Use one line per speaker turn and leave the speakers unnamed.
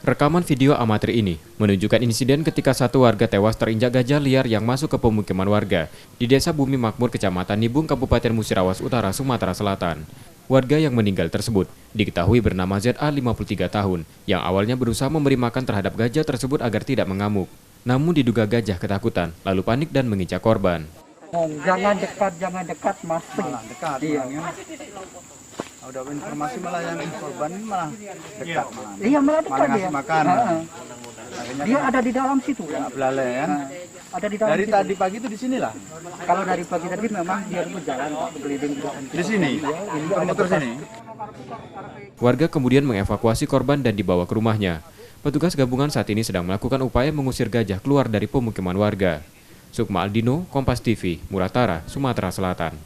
Rekaman video amatir ini menunjukkan insiden ketika satu warga tewas terinjak gajah liar yang masuk ke pemukiman warga di Desa Bumi Makmur, Kecamatan Nibung, Kabupaten Musirawas Utara, Sumatera Selatan. Warga yang meninggal tersebut diketahui bernama ZA 53 tahun yang awalnya berusaha memberi makan terhadap gajah tersebut agar tidak mengamuk. Namun diduga gajah ketakutan lalu panik dan menginjak korban.
Jangan dekat, masuk.
Malah dekat. Iya. Udah informasi malah yang korban malah dekat malah.
Iya, malah dekat
malah
dia.
ngasih makan.
Dia ada di dalam situ.
Ya, belale ya.
Ada di dalam
Dari
situ.
tadi pagi itu di sinilah.
Kalau dari pagi tadi memang dia itu jalan Pak, berkeliling.
Di sini. Muter sini.
Warga kemudian mengevakuasi korban dan dibawa ke rumahnya. Petugas gabungan saat ini sedang melakukan upaya mengusir gajah keluar dari pemukiman warga. Sukma Aldino, Kompas TV, Muratara, Sumatera Selatan.